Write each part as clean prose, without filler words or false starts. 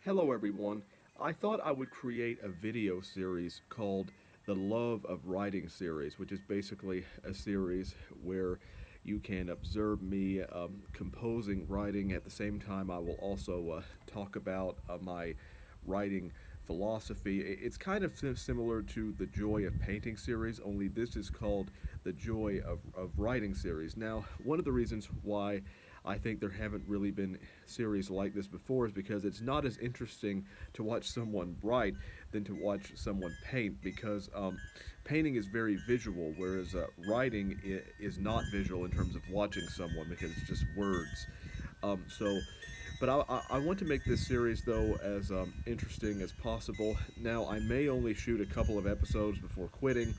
Hello, everyone. I thought I would create a video series called the Love of Writing series, which is basically a series where you can observe me composing writing. At the same time, I will also talk about my writing philosophy. It's kind of similar to the Joy of Painting series, only this is called the Joy of Writing series. Now, one of the reasons why I think there haven't really been series like this before is because it's not as interesting to watch someone write than to watch someone paint because painting is very visual, whereas writing is not visual in terms of watching someone because it's just words. But I want to make this series though as interesting as possible. Now I may only shoot a couple of episodes before quitting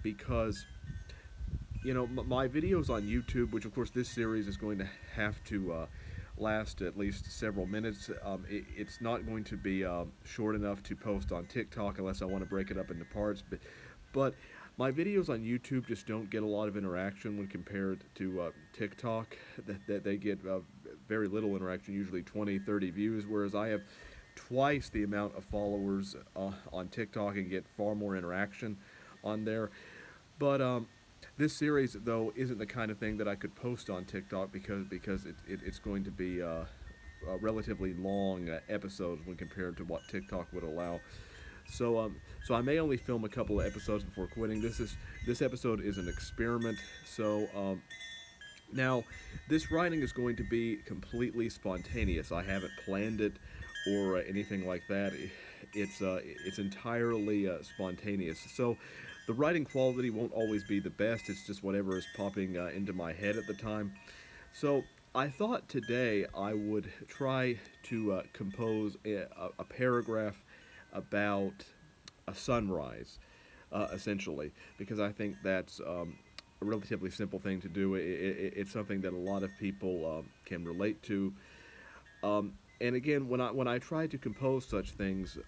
because my videos on YouTube, which of course this series is going to have to last at least several minutes. It's not going to be short enough to post on TikTok unless I want to break it up into parts. But my videos on YouTube just don't get a lot of interaction when compared to TikTok. That they get very little interaction, usually 20, 30 views, whereas I have twice the amount of followers on TikTok and get far more interaction on there. But this series, though, isn't the kind of thing that I could post on TikTok because it's going to be relatively long episodes when compared to what TikTok would allow. So I may only film a couple of episodes before quitting. This episode is an experiment. Now, this writing is going to be completely spontaneous. I haven't planned it or anything like that. It's entirely spontaneous. So, the writing quality won't always be the best. It's just whatever is popping into my head at the time. So, I thought today I would try to compose a paragraph about a sunrise, essentially, because I think that's a relatively simple thing to do. It's something that a lot of people can relate to. And again, when I try to compose such things,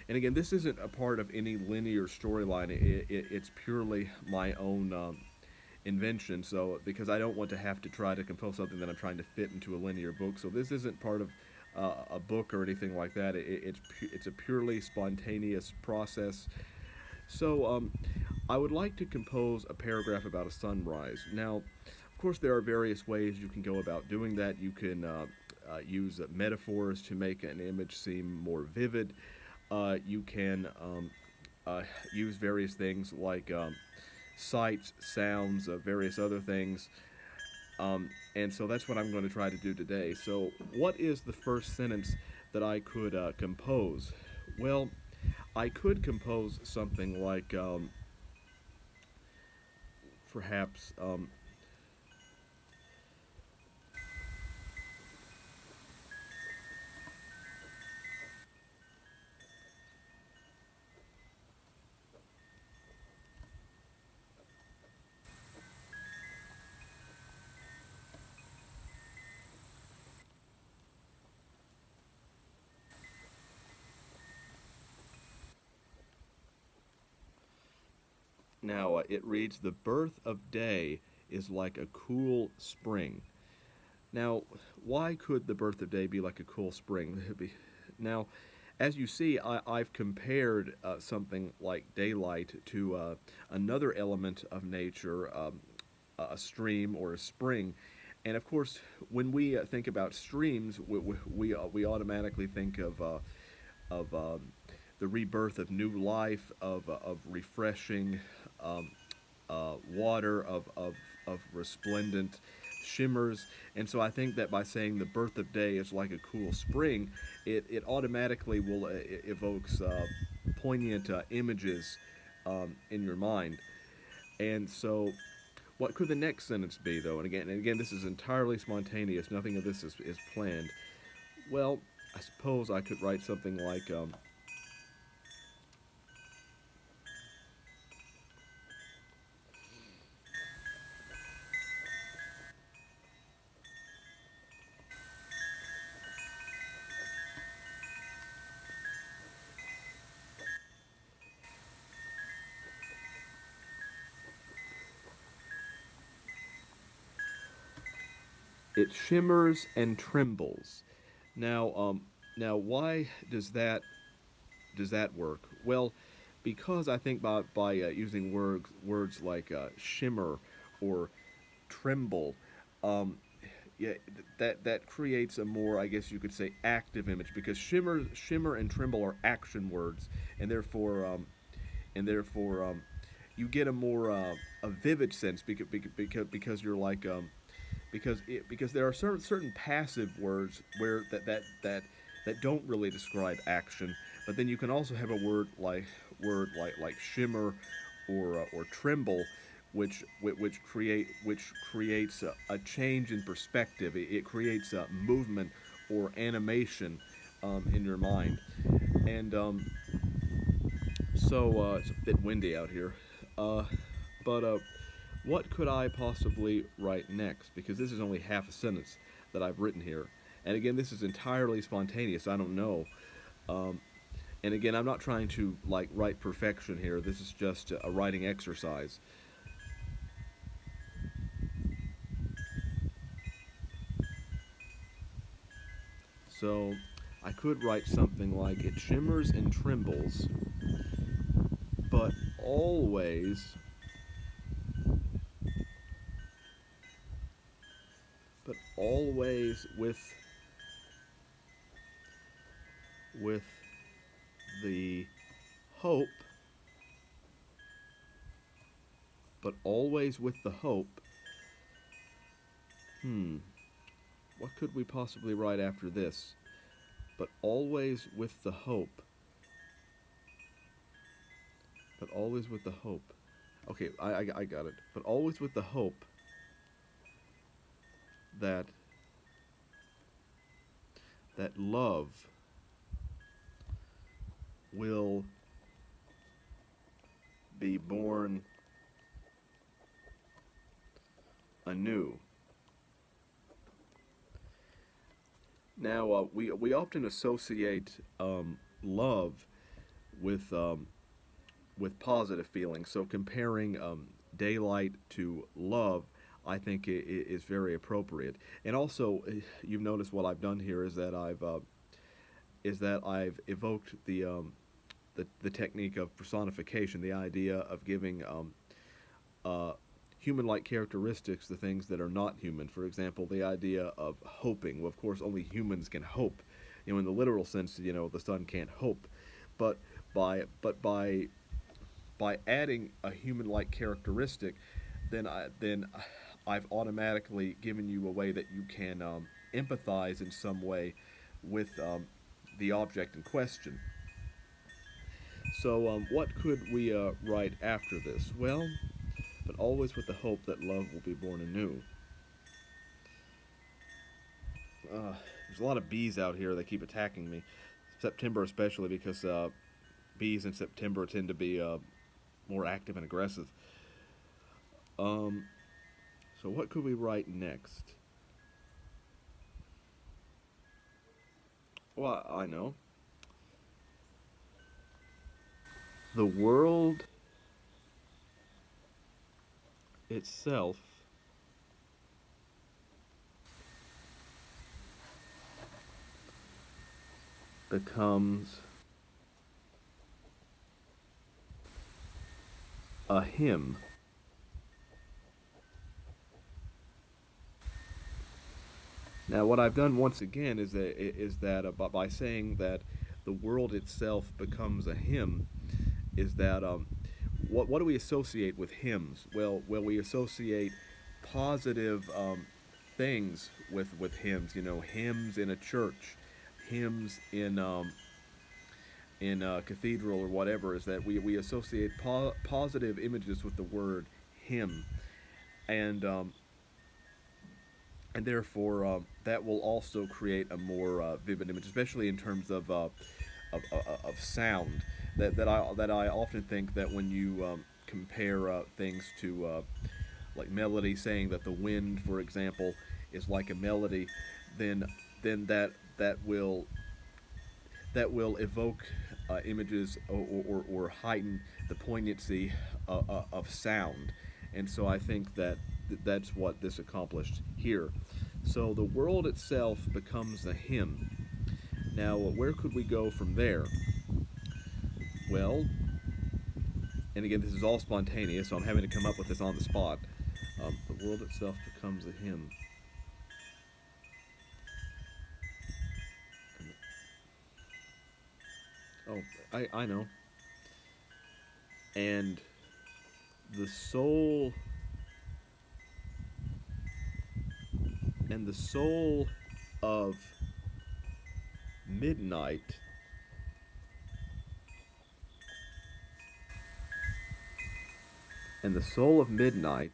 and again, this isn't a part of any linear storyline. It's purely my own invention. So because I don't want to have to try to compose something that I'm trying to fit into a linear book. So this isn't part of a book or anything like that. It's a purely spontaneous process. So I would like to compose a paragraph about a sunrise. Now, of course, there are various ways you can go about doing that. You can use metaphors to make an image seem more vivid. You can use various things like sights, sounds, various other things. And so that's what I'm going to try to do today. So, what is the first sentence that I could compose? Well, I could compose something like perhaps now it reads, "The birth of day is like a cool spring." Now, why could the birth of day be like a cool spring? Now, as you see, I've compared something like daylight to another element of nature, a stream or a spring. And of course, when we think about streams, we automatically think of the rebirth of new life, of refreshing water, of resplendent shimmers. And so I think that by saying the birth of day is like a cool spring, it automatically will evokes poignant images in your mind. And so what could the next sentence be, though? And again, this is entirely spontaneous. Nothing of this is planned. Well, I suppose I could write something like, "It shimmers and trembles." Now, Now, why does that work? Well, because I think by using words like shimmer or tremble, um, yeah, that creates a more, I guess you could say, active image, because shimmer and tremble are action words, and therefore you get a more a vivid sense, because you're like because there are certain passive words where that don't really describe action, but then you can also have a word like shimmer or tremble, which creates a change in perspective. It creates a movement or animation in your mind, and it's a bit windy out here, but what could I possibly write next? Because this is only half a sentence that I've written here. And again, this is entirely spontaneous. I don't know. Um, and again, I'm not trying to like write perfection here. This is just a writing exercise. So I could write something like, it shimmers and trembles, but always, but always with the hope, but always with the hope. Hmm, what could we possibly write after this? But always with the hope. But always with the hope. Okay, I got it. But always with the hope that love will be born anew. Now, we often associate love with positive feelings. So comparing daylight to love, I think is very appropriate. And also, you've noticed what I've done here is that I've evoked the technique of personification, the idea of giving uh, human-like characteristics to things that are not human. For example, the idea of hoping. Well, of course, only humans can hope. In the literal sense, the sun can't hope, but by adding a human-like characteristic, then I've automatically given you a way that you can empathize in some way with the object in question. So, what could we write after this? Well, but always with the hope that love will be born anew. There's a lot of bees out here that keep attacking me. September, especially, because bees in September tend to be more active and aggressive. Um, so, what could we write next? Well, I know. The world itself becomes a hymn. Now, what I've done once again is that by saying that the world itself becomes a hymn, is that what do we associate with hymns? Well, we associate positive things with hymns. Hymns in a church, hymns in a cathedral or whatever. Is that we associate positive images with the word hymn, and and therefore that will also create a more vivid image, especially in terms of sound. That I often think that when you compare things to like melody, saying that the wind, for example, is like a melody, then that will evoke images, or heighten the poignancy of sound. And so I think that that's what this accomplished here. So the world itself becomes a hymn. Now, where could we go from there? Well, and again, this is all spontaneous, so I'm having to come up with this on the spot. The world itself becomes a hymn. Oh, I know. And the soul and the soul of midnight and the soul of midnight.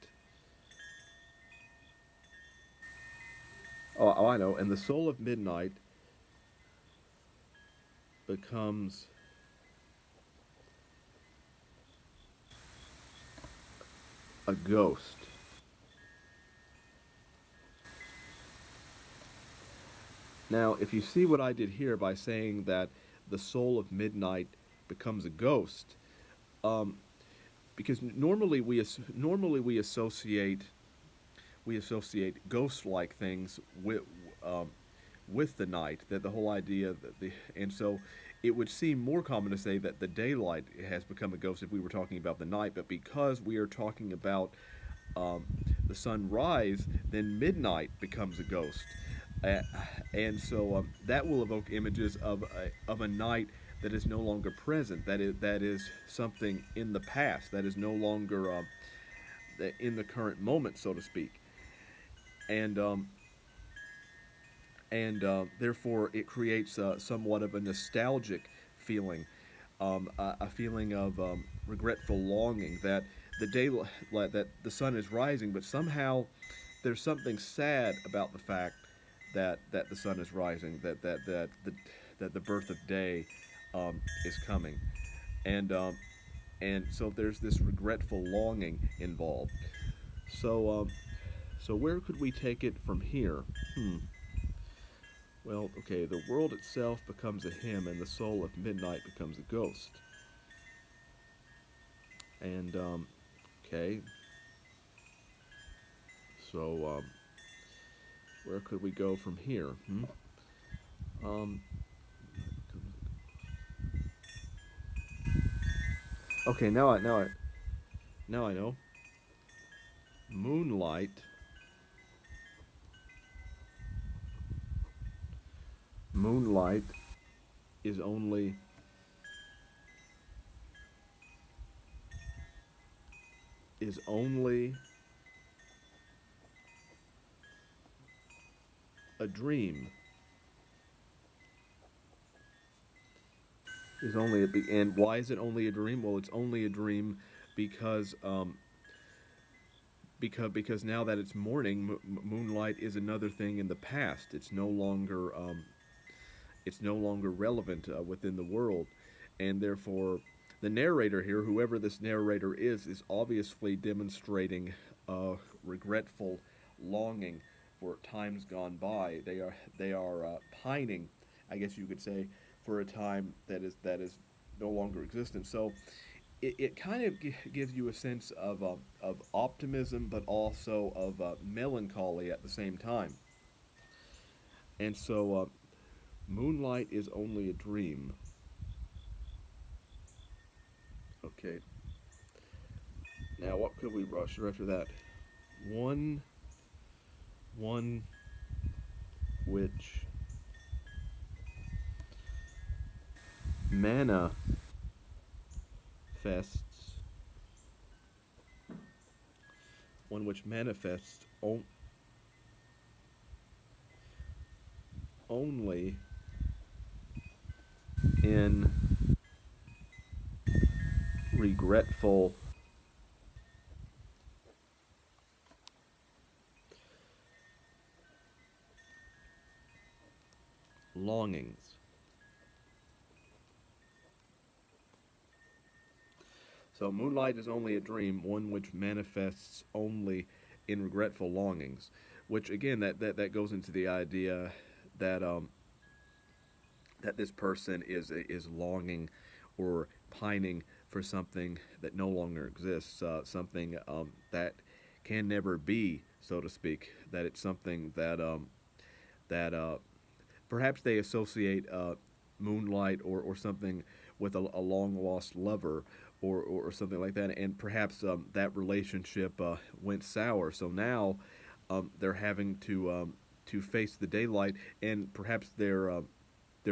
Oh, I know. And the soul of midnight becomes a ghost. Now, if you see what I did here by saying that the soul of midnight becomes a ghost, um, because normally we associate ghost-like things um, with the night. That the whole idea that the and so it would seem more common to say that the daylight has become a ghost if we were talking about the night. But because we are talking about um, the sunrise, then midnight becomes a ghost. Uh, and so that will evoke images of a night that is no longer present. That is something in the past. That is no longer in the current moment, so to speak. And therefore it creates somewhat of a nostalgic feeling, a feeling of regretful longing that that the sun is rising, but somehow there's something sad about the fact that the sun is rising, that the birth of day is coming, and and so there's this regretful longing involved. So so where could we take it from here? Hmm. Well, okay, the world itself becomes a hymn, and the soul of midnight becomes a ghost. And okay, so where could we go from here? Hmm? Um, okay, now I know. Moonlight, moonlight is only is only a dream. Is only and why is it only a dream? Well, it's only a dream because because now that it's morning, moonlight is another thing in the past. It's no longer relevant within the world, and therefore the narrator here, whoever this narrator is obviously demonstrating regretful longing for times gone by. They are pining, I guess you could say, for a time that is no longer existent. So it kind of gives you a sense of optimism, but also of melancholy at the same time. And so moonlight is only a dream. Okay, now what could we rush after that? One, one which manifests one which manifests only in regretful longings. So moonlight is only a dream, one which manifests only in regretful longings. Which again, that goes into the idea that that this person is longing or pining for something that no longer exists, something that can never be, so to speak. That it's something that perhaps they associate moonlight or something with a long lost lover or something like that, and perhaps that relationship went sour. So now they're having to face the daylight, and perhaps they're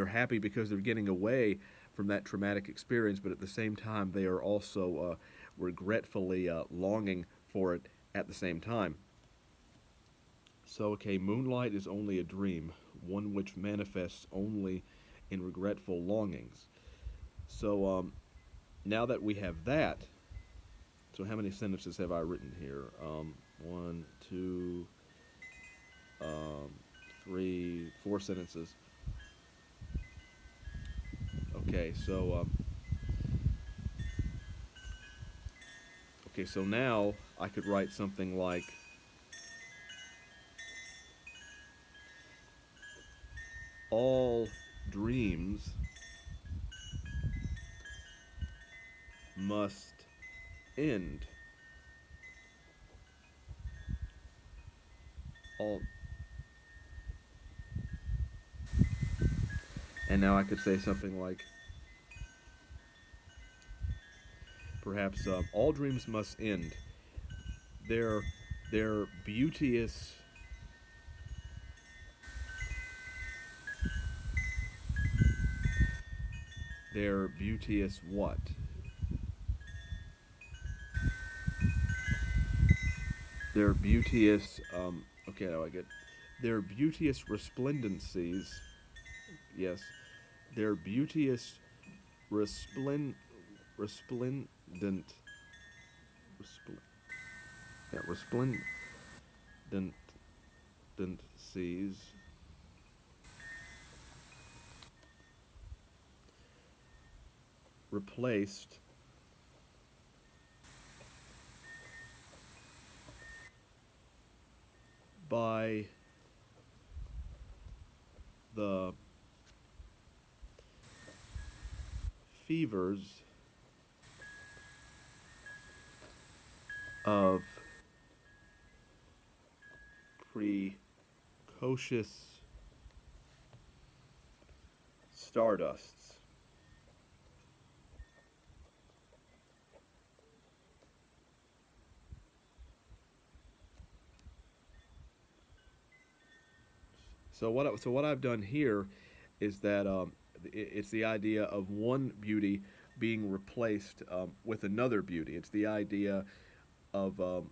happy because they're getting away from that traumatic experience, but at the same time they are also regretfully longing for it at the same time. So, okay, moonlight is only a dream, one which manifests only in regretful longings. So, now that we have that, so how many sentences have I written here? One, two, um, three, four sentences. Okay, so now I could write something like all dreams must end. All, and now I could say something like perhaps all dreams must end. Their their beauteous their beauteous what? Their beauteous okay, now I get their beauteous resplendencies. Yes, their beauteous resplendent respl- yeah, resplendencies replaced by the fevers of precocious stardusts. So what I've done here is that it's the idea of one beauty being replaced with another beauty. It's the idea of the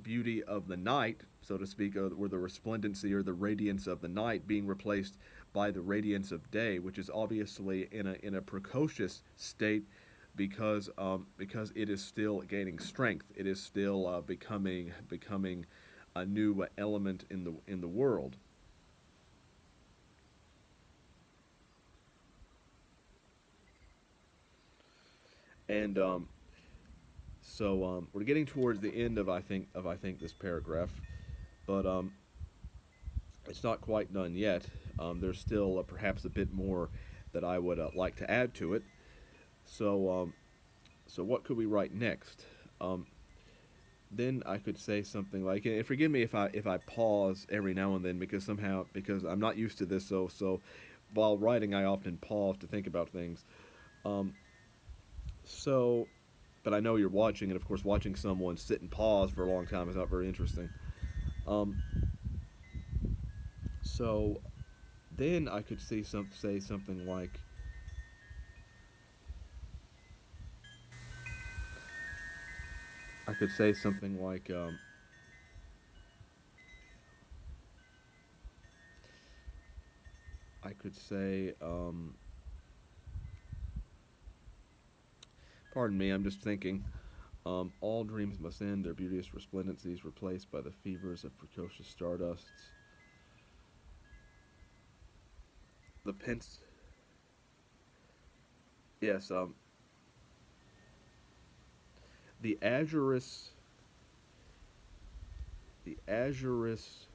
beauty of the night, so to speak, or the resplendency or the radiance of the night being replaced by the radiance of day, which is obviously in a precocious state because it is still gaining strength. It is still becoming a new element in the world. And we're getting towards the end of I think this paragraph, but it's not quite done yet. There's still perhaps a bit more that I would like to add to it. So so what could we write next? Um, then I could say something like, and forgive me if I pause every now and then because I'm not used to this. So while writing, I often pause to think about things. Um, so, but I know you're watching, and of course, watching someone sit and pause for a long time is not very interesting. Um, so then I could say something like, I could say something like, I could say, pardon me, I'm just thinking. All dreams must end, their beauteous resplendencies replaced by the fevers of precocious stardusts. The pence, yes, the azurous, the azurous,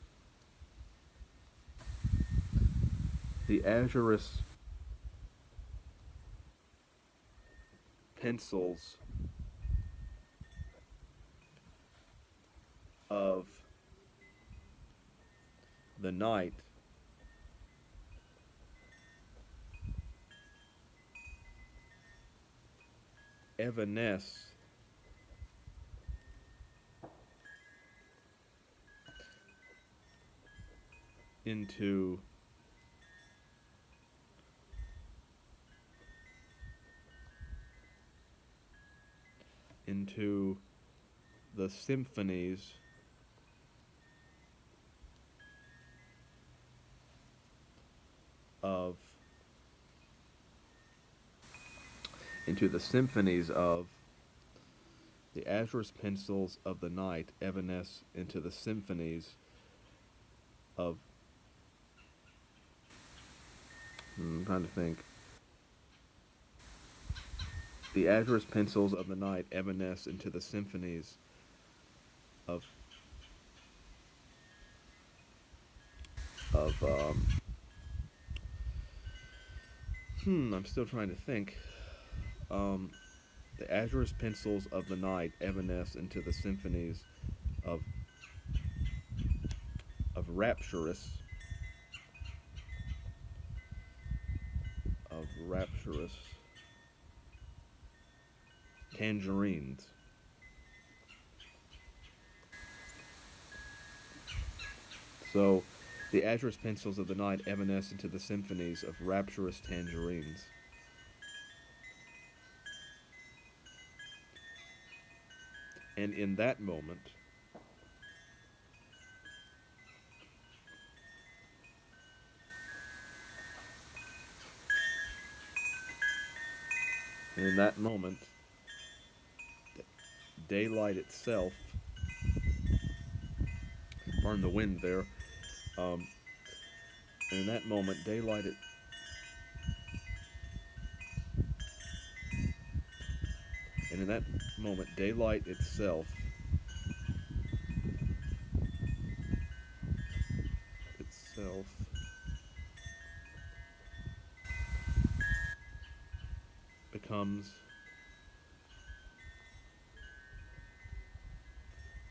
the azurous pencils of the night evanesce into the symphonies of the azurous pencils of the night evanesce into the symphonies of I'm trying to think. The azurous pencils of the night evanesce into the symphonies of of I'm still trying to think. Um, the azurous pencils of the night evanesce into the symphonies of rapturous tangerines. So, the azurous pencils of the night evanesce into the symphonies of rapturous tangerines. And in that moment, daylight itself, pardon the wind there, um, and in that moment, daylight itself becomes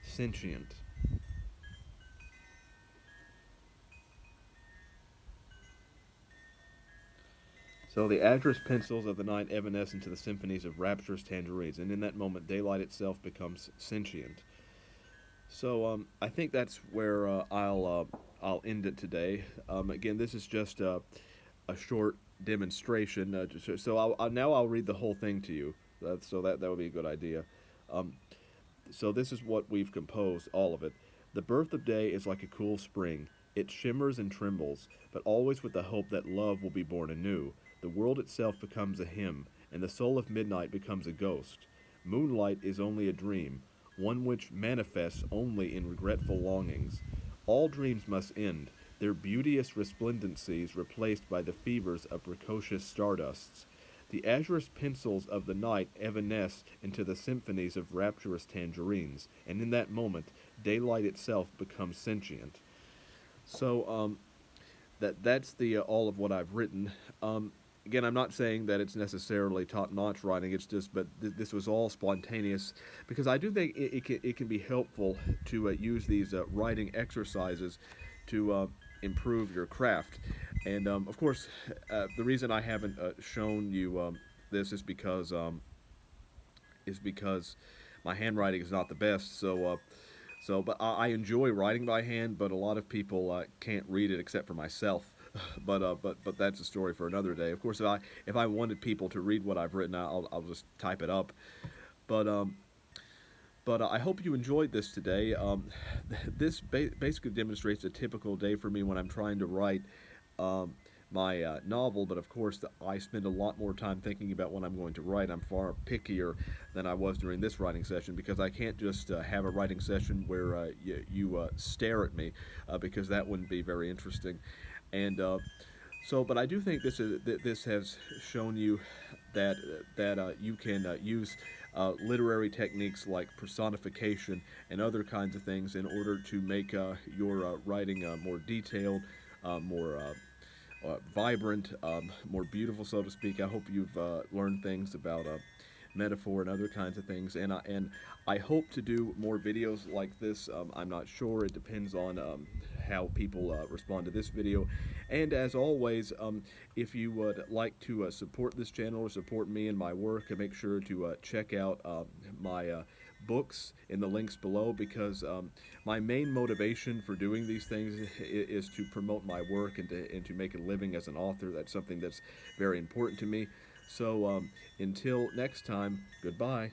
sentient. So the azurous pencils of the night evanesce into the symphonies of rapturous tangerines, and in that moment, daylight itself becomes sentient. So I think that's where I'll end it today. Again, this is just a short demonstration. So now I'll read the whole thing to you. So that would be a good idea. Um, so this is what we've composed, all of it. The birth of day is like a cool spring. It shimmers and trembles, but always with the hope that love will be born anew. The world itself becomes a hymn, and the soul of midnight becomes a ghost. Moonlight is only a dream, one which manifests only in regretful longings. All dreams must end, their beauteous resplendencies replaced by the fevers of precocious stardusts. The azurous pencils of the night evanesce into the symphonies of rapturous tangerines, and in that moment, daylight itself becomes sentient. So, that's the all of what I've written. Again, I'm not saying that it's necessarily top-notch writing. It's just, but this was all spontaneous because I do think it can be helpful to use these writing exercises to improve your craft. And of course, the reason I haven't shown you this is because my handwriting is not the best. But I enjoy writing by hand, but a lot of people can't read it except for myself. But that's a story for another day. Of course, if I wanted people to read what I've written, I'll just type it up. But I hope you enjoyed this today. This basically demonstrates a typical day for me when I'm trying to write my novel, but of course I spend a lot more time thinking about what I'm going to write. I'm far pickier than I was during this writing session because I can't just have a writing session where you stare at me because that wouldn't be very interesting. And but I do think this has shown you that you can use literary techniques like personification and other kinds of things in order to make your writing more detailed, more vibrant, more beautiful, so to speak. I hope you've learned things about metaphor and other kinds of things, and I hope to do more videos like this. I'm not sure. It depends on how people respond to this video. And as always, if you would like to support this channel or support me and my work, make sure to check out my books in the links below, because my main motivation for doing these things is to promote my work and to make a living as an author. That's something that's very important to me. So until next time, goodbye.